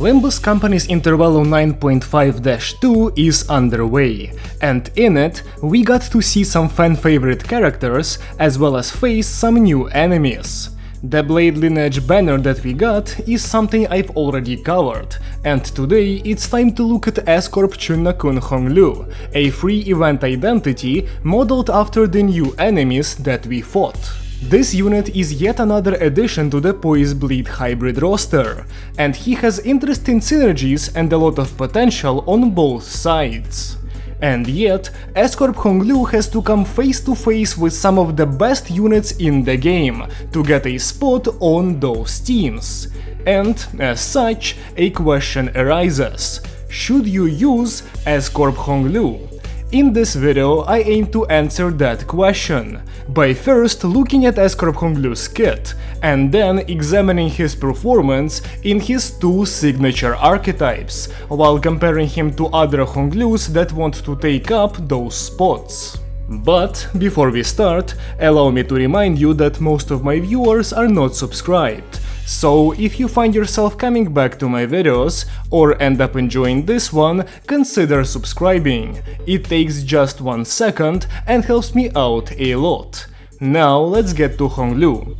Limbus Company's Intervalo 9.5-2 is underway, and in it we got to see some fan-favorite characters as well as face some new enemies. The Blade Lineage banner that we got is something I've already covered, and today it's time to look at S-Corp Corp Hong Lu, a free event identity modeled after the new enemies that we fought. This unit is yet another addition to the Poise Bleed hybrid roster, and he has interesting synergies and a lot of potential on both sides. And yet, S-Corp Hong Lu has to come face to face with some of the best units in the game to get a spot on those teams. And, as such, a question arises: should you use S-Corp Hong Lu? In this video, I aim to answer that question, by first looking at S-Corp Hong Lu's kit, and then examining his performance in his two signature archetypes, while comparing him to other Hong Lus that want to take up those spots. But before we start, allow me to remind you that most of my viewers are not subscribed. So if you find yourself coming back to my videos, or end up enjoying this one, consider subscribing. It takes just 1 second and helps me out a lot. Now let's get to Hong Lu.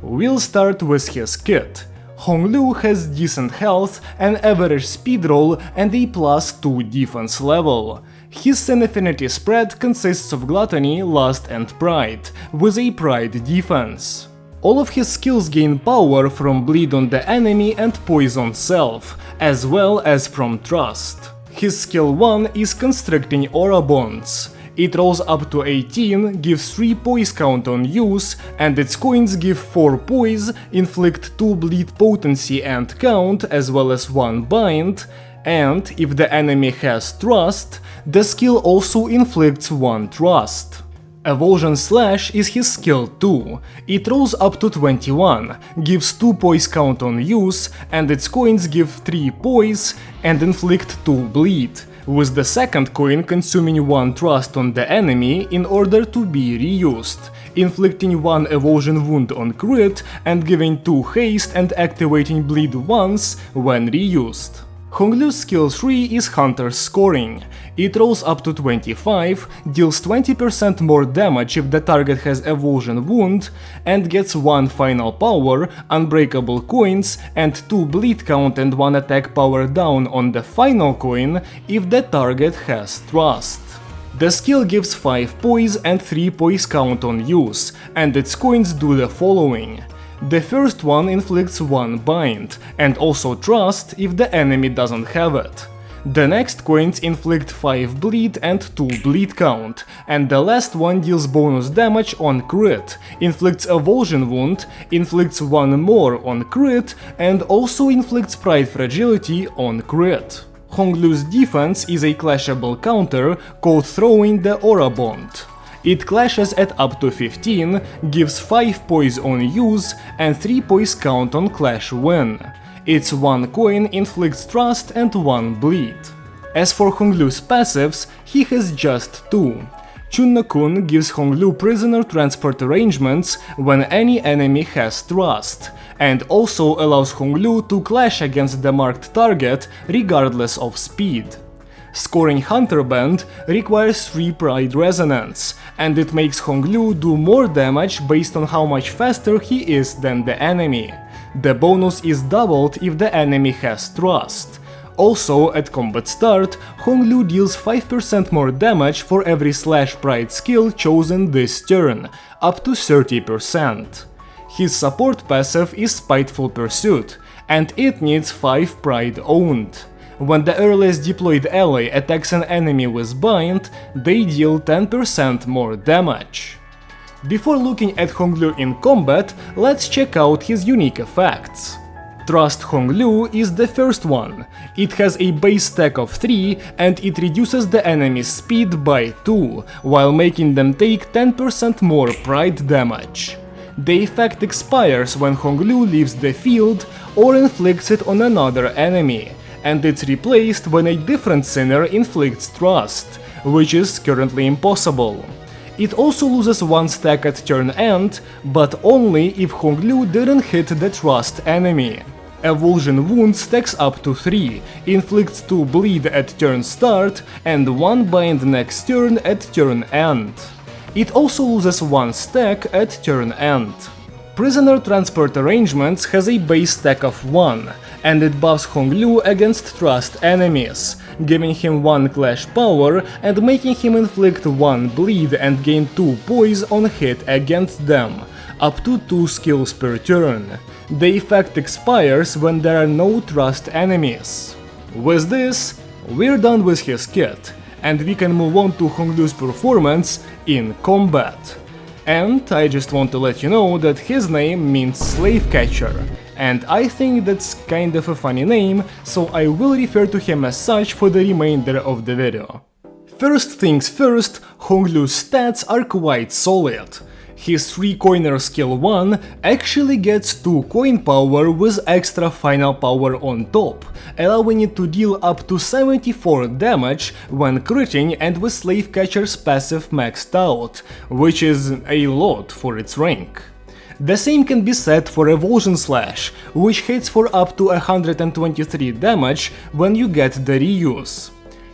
We'll start with his kit. Hong Lu has decent health, an average speed roll and a +2 defense level. His Sin Affinity spread consists of Gluttony, Lust and Pride, with a Pride defense. All of his skills gain power from Bleed on the enemy and Poise on self, as well as from Trust. His skill 1 is Constricting Aura Bonds. It rolls up to 18, gives 3 Poise count on use, and its coins give 4 Poise, inflict 2 Bleed potency and count, as well as 1 bind, and if the enemy has Trust, the skill also inflicts 1 Trust. Avulsion Slash is his skill 2. It rolls up to 21, gives 2 Poise count on use, and its coins give 3 Poise and inflict 2 bleed, with the second coin consuming 1 trust on the enemy in order to be reused, inflicting 1 avulsion wound on crit and giving 2 haste and activating bleed once when reused. Hong Lu's skill 3 is Hunter's Scoring. It rolls up to 25, deals 20% more damage if the target has avulsion wound, and gets 1 final power, unbreakable coins, and 2 bleed count and 1 attack power down on the final coin if the target has Trust. The skill gives 5 Poise and 3 Poise count on use, and its coins do the following. The first one inflicts 1 bind, and also Trust if the enemy doesn't have it. The next coins inflict 5 bleed and 2 bleed count, and the last one deals bonus damage on crit, inflicts avulsion wound, inflicts 1 more on crit, and also inflicts Pride Fragility on crit. Hong Lu's defense is a clashable counter called Throwing the Aura Bond. It clashes at up to 15, gives 5 Poise on use and 3 Poise count on clash win. Its 1 coin inflicts Trust and 1 bleed. As for Hong Lu's passives, he has just 2. Chun-no-kun gives Hong Lu prisoner transport arrangements when any enemy has Trust, and also allows Hong Lu to clash against the marked target regardless of speed. Scoring Hunter Band requires 3 Pride Resonance, and it makes Hong Lu do more damage based on how much faster he is than the enemy. The bonus is doubled if the enemy has Trust. Also, at combat start, Hong Lu deals 5% more damage for every Slash Pride skill chosen this turn, up to 30%. His support passive is Spiteful Pursuit, and it needs 5 Pride owned. When the earliest deployed ally attacks an enemy with bind, they deal 10% more damage. Before looking at Hong Lu in combat, let's check out his unique effects. Trust Hong Lu is the first one. It has a base stack of 3 and it reduces the enemy's speed by 2, while making them take 10% more pride damage. The effect expires when Hong Lu leaves the field or inflicts it on another enemy, and it's replaced when a different sinner inflicts Trust, which is currently impossible. It also loses 1 stack at turn end, but only if Hong Lu didn't hit the Trust enemy. Evulsion Wound stacks up to 3, inflicts 2 bleed at turn start and 1 bind next turn at turn end. It also loses 1 stack at turn end. Prisoner Transport Arrangements has a base stack of 1, and it buffs Hong Lu against trust enemies, giving him 1 clash power and making him inflict 1 bleed and gain 2 poise on hit against them, up to 2 skills per turn. The effect expires when there are no trust enemies. With this, we're done with his kit, and we can move on to Hong Lu's performance in combat. And I just want to let you know that his name means Slave Catcher, and I think that's kind of a funny name, so I will refer to him as such for the remainder of the video. First things first, Hong Lu's stats are quite solid. His 3-coiner skill 1 actually gets 2 coin power with extra final power on top, allowing it to deal up to 74 damage when critting and with Slave Catcher's passive maxed out, which is a lot for its rank. The same can be said for Evulsion Slash, which hits for up to 123 damage when you get the reuse.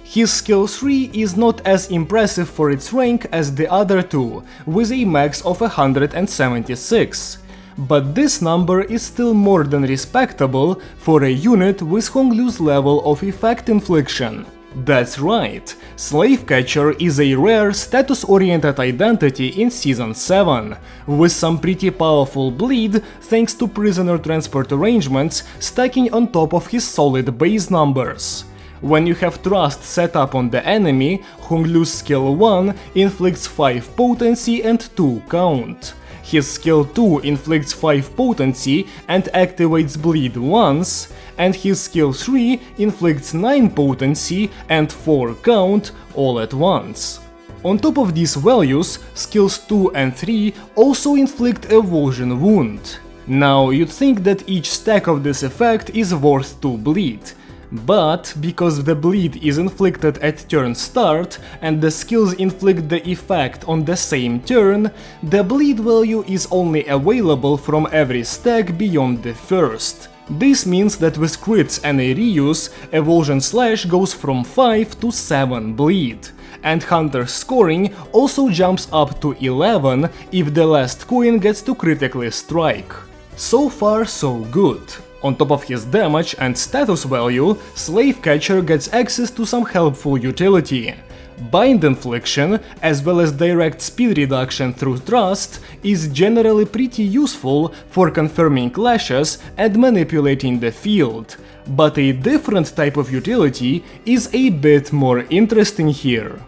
His skill 3 is not as impressive for its rank as the other two, with a max of 176, but this number is still more than respectable for a unit with Hong Lu's level of effect infliction. That's right, Slave Catcher is a rare status-oriented identity in Season 7, with some pretty powerful bleed thanks to Prisoner Transport Arrangements stacking on top of his solid base numbers. When you have trust set up on the enemy, Hong Lu's skill 1 inflicts 5 potency and 2 count. His skill 2 inflicts 5 potency and activates bleed once, and his skill 3 inflicts 9 potency and 4 count all at once. On top of these values, skills 2 and 3 also inflict Evulsion Wound. Now you'd think that each stack of this effect is worth 2 bleed. But because the bleed is inflicted at turn start and the skills inflict the effect on the same turn, the bleed value is only available from every stack beyond the first. This means that with crits and a reuse, Evulsion Slash goes from 5 to 7 bleed, and Hunter's scoring also jumps up to 11 if the last coin gets to critically strike. So far so good. On top of his damage and status value, Slave Catcher gets access to some helpful utility. Bind infliction, as well as direct speed reduction through trust, is generally pretty useful for confirming clashes and manipulating the field, but a different type of utility is a bit more interesting here.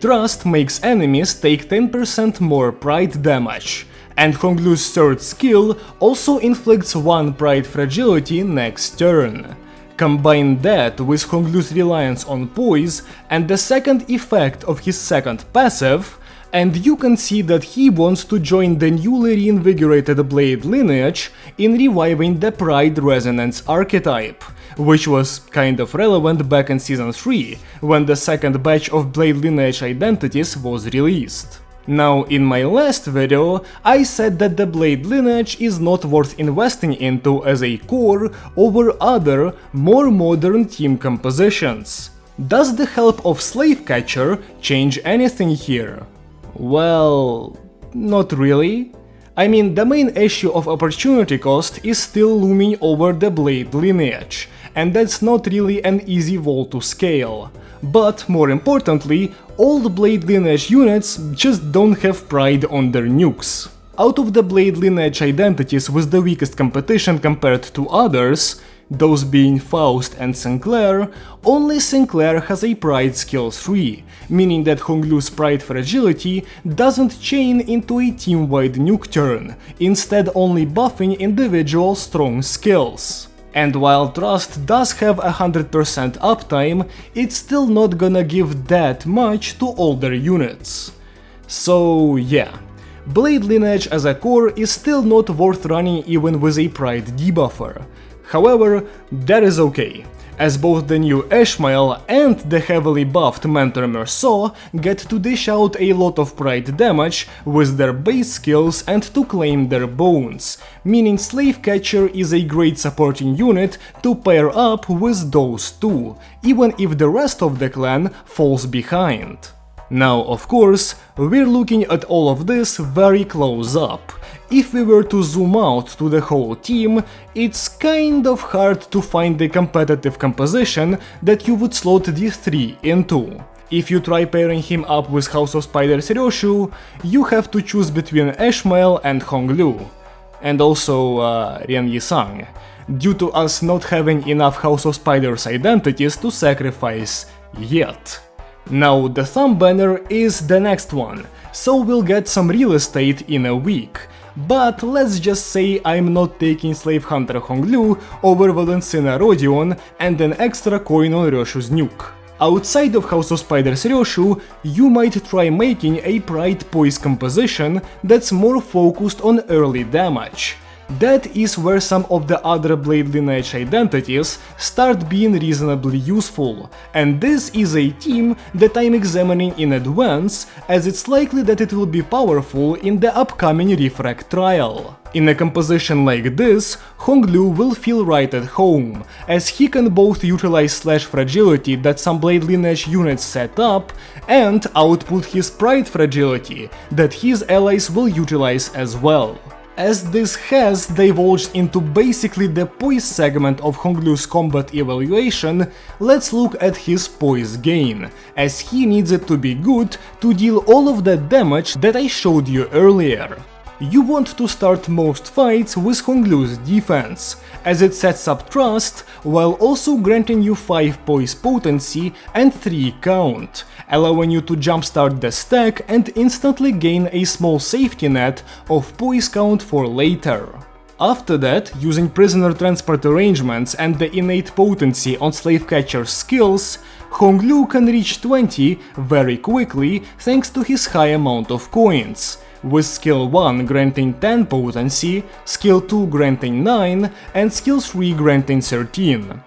Trust makes enemies take 10% more pride damage, and Hong Lu's third skill also inflicts 1 pride fragility next turn. Combine that with Hong Lu's reliance on poise and the second effect of his second passive, and you can see that he wants to join the newly reinvigorated Blade Lineage in reviving the Pride Resonance archetype, which was kind of relevant back in Season 3, when the second batch of Blade Lineage identities was released. Now, in my last video, I said that the Blade Lineage is not worth investing into as a core over other, more modern team compositions. Does the help of Slave Catcher change anything here? Well, not really. I mean, the main issue of opportunity cost is still looming over the Blade Lineage, and that's not really an easy wall to scale. But more importantly, all the Blade Lineage units just don't have pride on their nukes. Out of the Blade Lineage identities with the weakest competition compared to others, those being Faust and Sinclair, only Sinclair has a pride skill 3, meaning that Hong Lu's pride fragility doesn't chain into a team-wide nuke turn, instead only buffing individual strong skills. And while Trust does have 100% uptime, it's still not gonna give that much to older units. So yeah, Blade Lineage as a core is still not worth running even with a Pride debuffer. However, that is okay. as both the new Ishmael and the heavily buffed Mentor Merceau get to dish out a lot of pride damage with their base skills and to claim their bones, meaning Slave Catcher is a great supporting unit to pair up with those two, even if the rest of the clan falls behind. Now, of course, we're looking at all of this very close up. If we were to zoom out to the whole team, it's kind of hard to find a competitive composition that you would slot these three into. If you try pairing him up with House of Spiders Ryoshu, you have to choose between Ishmael and Hong Lu. And also Ren Yisang, due to us not having enough House of Spiders identities to sacrifice yet. Now the thumb banner is the next one, so we'll get some real estate in a week. But let's just say I'm not taking Slave Hunter Hong Lu over Valencina Rodion and an extra coin on Ryoshu's nuke. Outside of House of Spiders Ryoshu, you might try making a Pride Poise composition that's more focused on early damage. That is where some of the other Blade Lineage identities start being reasonably useful, and this is a team that I'm examining in advance, as it's likely that it will be powerful in the upcoming Refrag trial. In a composition like this, Hong Lu will feel right at home, as he can both utilize slash fragility that some Blade Lineage units set up, and output his Pride fragility that his allies will utilize as well. As this has divulged into basically the poise segment of Hong Lu's combat evaluation, let's look at his poise gain, as he needs it to be good to deal all of that damage that I showed you earlier. You want to start most fights with Hong Lu's defense, as it sets up trust while also granting you 5 poise potency and 3 count, allowing you to jumpstart the stack and instantly gain a small safety net of poise count for later. After that, using prisoner transport arrangements and the innate potency on Slave Catcher's skills, Hong Lu can reach 20 very quickly thanks to his high amount of coins, with skill 1 granting 10 potency, skill 2 granting 9, and skill 3 granting 13.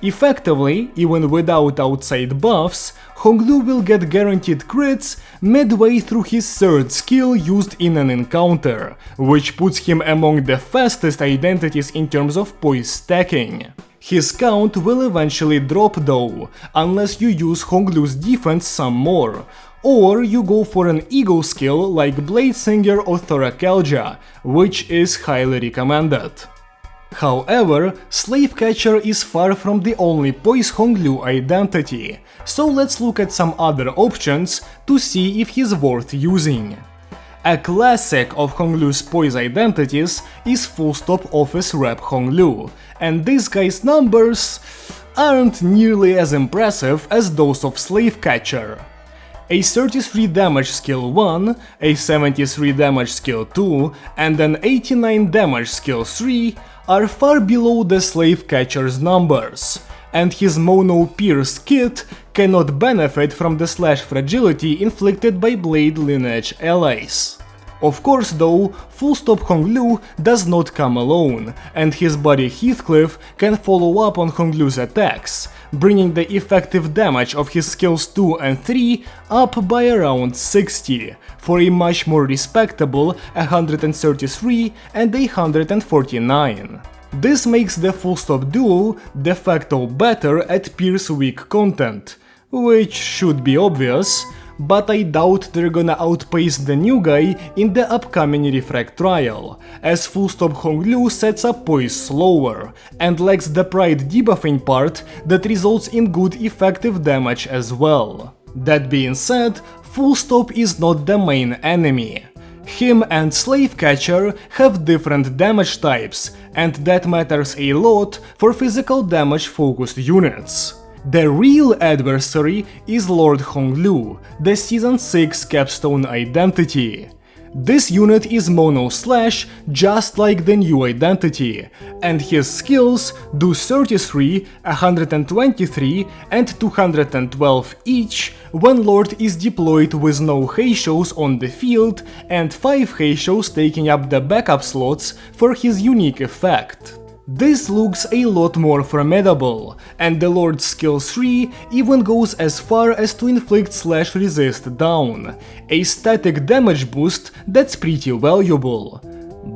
Effectively, even without outside buffs, Hong Lu will get guaranteed crits midway through his 3rd skill used in an encounter, which puts him among the fastest identities in terms of poise stacking. His count will eventually drop though, unless you use Hong Lu's defense some more, or you go for an ego skill like Blade Singer or Thoracalgia, which is highly recommended. However, Slave Catcher is far from the only Poise Hong Lu identity, so let's look at some other options to see if he's worth using. A classic of Hong Lu's Poise identities is Full Stop Office Rep Hong Lu, and this guy's numbers aren't nearly as impressive as those of Slave Catcher. A 33 damage skill 1, a 73 damage skill 2, and an 89 damage skill 3 are far below the Slave Catcher's numbers, and his Mono Pierce kit cannot benefit from the slash fragility inflicted by Blade Lineage allies. Of course though, Full Stop Hong Lu does not come alone, and his buddy Heathcliff can follow up on Hong Lu's attacks, bringing the effective damage of his skills 2 and 3 up by around 60, for a much more respectable 133 and 149. This makes the Full Stop duo de facto better at Pierce weak content, which should be obvious, but I doubt they're gonna outpace the new guy in the upcoming Refrag trial, as Full Stop Hong Lu sets up poise slower, and lacks the pride debuffing part that results in good effective damage as well. That being said, Full Stop is not the main enemy. Him and Slave Catcher have different damage types, and that matters a lot for physical damage focused units. The real adversary is Lord Hong Lu, the Season 6 capstone identity. This unit is mono slash just like the new identity, and his skills do 33, 123 and 212 each when Lord is deployed with no Heishos on the field and 5 Heishos taking up the backup slots for his unique effect. This looks a lot more formidable, and the Lord's skill 3 even goes as far as to inflict/resist down, a static damage boost that's pretty valuable.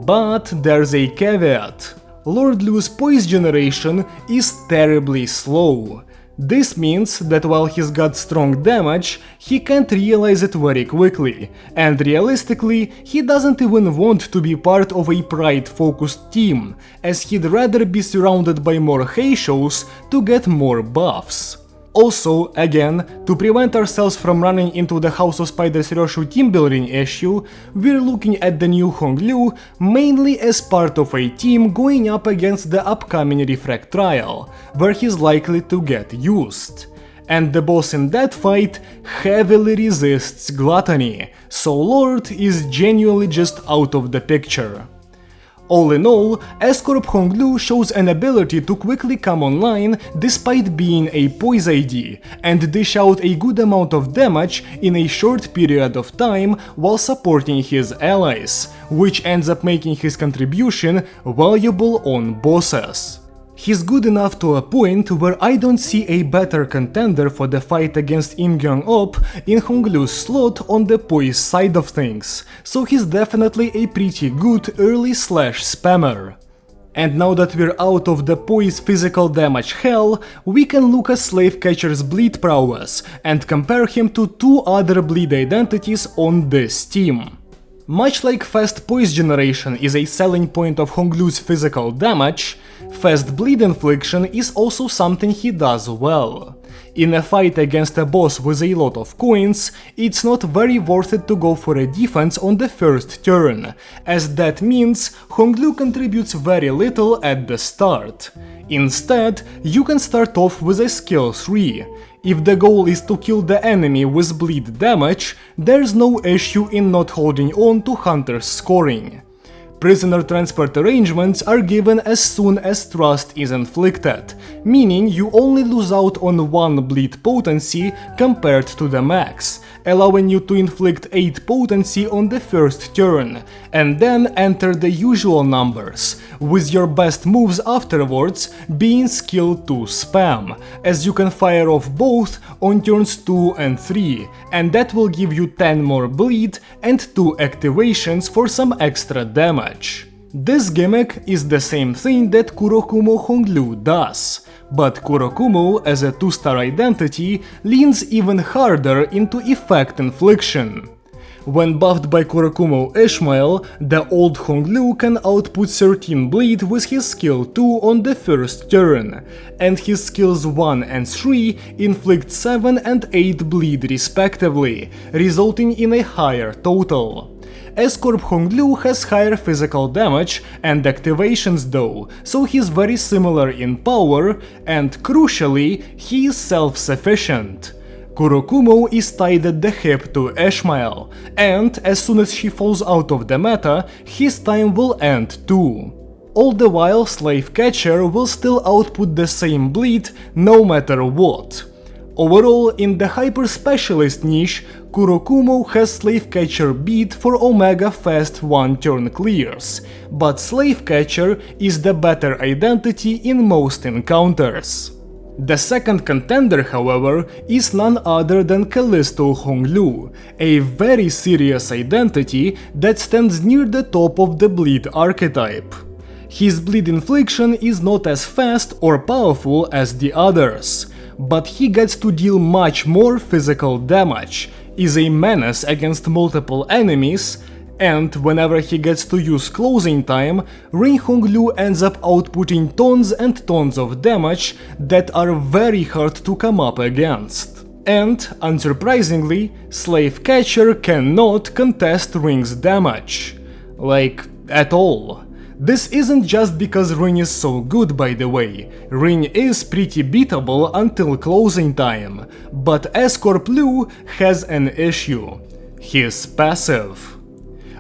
But there's a caveat. Lord Lu's poise generation is terribly slow. This means that while he's got strong damage, he can't realize it very quickly, and realistically, he doesn't even want to be part of a pride-focused team, as he'd rather be surrounded by more Heishos to get more buffs. Also, again, to prevent ourselves from running into the House of Spiders Roshu team building issue, we're looking at the new Hong Lu mainly as part of a team going up against the upcoming Refract trial, where he's likely to get used. And the boss in that fight heavily resists gluttony, so Lord is genuinely just out of the picture. All in all, Corp Hong Lu shows an ability to quickly come online despite being a poise ID, and dish out a good amount of damage in a short period of time while supporting his allies, which ends up making his contribution valuable on bosses. He's good enough to a point where I don't see a better contender for the fight against Im Gyung-op in Hong Lu's slot on the poise side of things, so he's definitely a pretty good early/spammer. And now that we're out of the poise physical damage hell, we can look at Slave Catcher's bleed prowess and compare him to two other bleed identities on this team. Much like fast poise generation is a selling point of Hong Lu's physical damage, fast bleed infliction is also something he does well. In a fight against a boss with a lot of coins, it's not very worth it to go for a defense on the first turn, as that means Hong Lu contributes very little at the start. Instead, you can start off with a skill 3. If the goal is to kill the enemy with bleed damage, there's no issue in not holding on to Hunter's scoring. Prisoner transport arrangements are given as soon as thrust is inflicted, meaning you only lose out on 1 bleed potency compared to the max, allowing you to inflict 8 potency on the first turn, and then enter the usual numbers, with your best moves afterwards being skill 2 spam, as you can fire off both on turns 2 and 3, and that will give you 10 more bleed and 2 activations for some extra damage. This gimmick is the same thing that Kurokumo Hong Lu does, but Kurokumo as a 2-star identity leans even harder into effect infliction. When buffed by Kurokumo Ishmael, the old Hong Lu can output 13 bleed with his skill 2 on the first turn, and his skills 1 and 3 inflict 7 and 8 bleed respectively, resulting in a higher total. Corp Hong Lu has higher physical damage and activations though, so he's very similar in power, and crucially, he is self-sufficient. Kurokumo is tied at the hip to Ishmael, and as soon as she falls out of the meta, his time will end too. All the while, Slave Catcher will still output the same bleed no matter what. Overall, in the Hyper Specialist niche, Kurokumo has Slave Catcher beat for Omega fast 1-turn clears, but Slave Catcher is the better identity in most encounters. The second contender, however, is none other than Callisto Hong Lu, a very serious identity that stands near the top of the bleed archetype. His bleed infliction is not as fast or powerful as the others, but he gets to deal much more physical damage, is a menace against multiple enemies, and whenever he gets to use closing time, Rin Hong Lu ends up outputting tons and tons of damage that are very hard to come up against. And, unsurprisingly, Slave Catcher cannot contest Rin's damage. Like, at all. This isn't just because Rin is so good, by the way. Rin is pretty beatable until closing time, but Corp Lu has an issue. He's passive.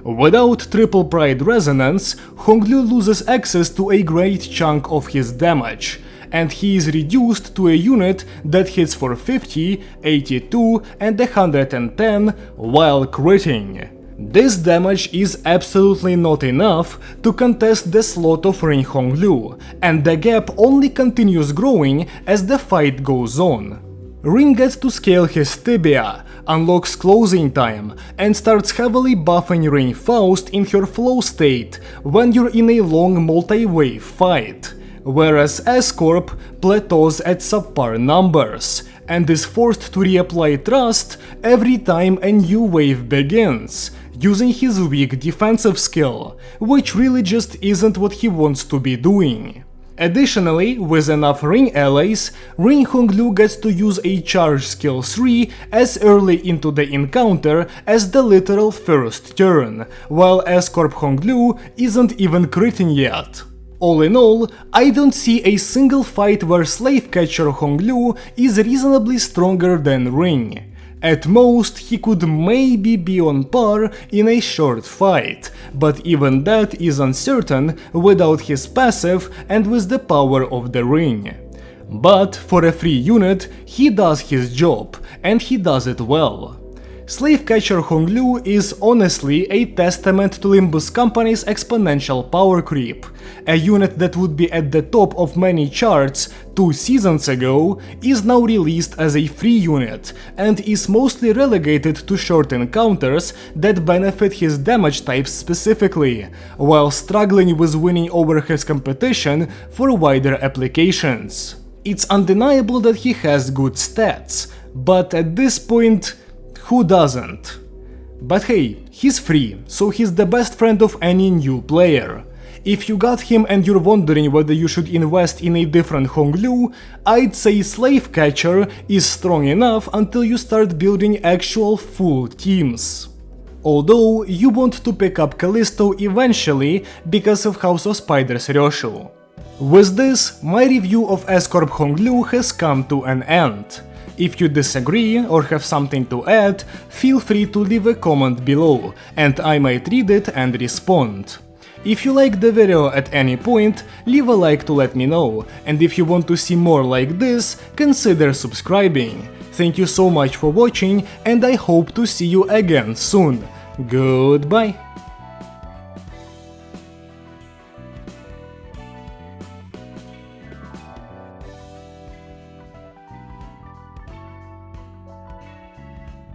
Without Triple Pride Resonance, Hong Lu loses access to a great chunk of his damage, and he is reduced to a unit that hits for 50, 82 and 110 while critting. This damage is absolutely not enough to contest the slot of Corp Hong Lu, and the gap only continues growing as the fight goes on. Ring gets to scale his tibia, unlocks closing time, and starts heavily buffing Ring Faust in her flow state when you're in a long multi-wave fight, whereas S-Corp plateaus at subpar numbers, and is forced to reapply Trust every time a new wave begins, using his weak defensive skill, which really just isn't what he wants to be doing. Additionally, with enough Ring allies, Corp Hong Lu gets to use a charge skill 3 as early into the encounter as the literal first turn, while S-Corp Hong Lu isn't even critting yet. All in all, I don't see a single fight where Slave Catcher Hong Lu is reasonably stronger than Ring. At most, he could maybe be on par in a short fight, but even that is uncertain without his passive and with the power of the Ring. But for a free unit, he does his job, and he does it well. Slave Catcher Hong Lu is honestly a testament to Limbus Company's exponential power creep. A unit that would be at the top of many charts 2 seasons ago is now released as a free unit and is mostly relegated to short encounters that benefit his damage types specifically, while struggling with winning over his competition for wider applications. It's undeniable that he has good stats, but at this point, who doesn't? But hey, he's free, so he's the best friend of any new player. If you got him and you're wondering whether you should invest in a different Hong Lu, I'd say Slave Catcher is strong enough until you start building actual full teams. Although you want to pick up Callisto eventually because of House of Spiders Ryoshu. With this, my review of S-Corp Hong Lu has come to an end. If you disagree or have something to add, feel free to leave a comment below, and I might read it and respond. If you liked the video at any point, leave a like to let me know, and if you want to see more like this, consider subscribing. Thank you so much for watching, and I hope to see you again soon. Goodbye!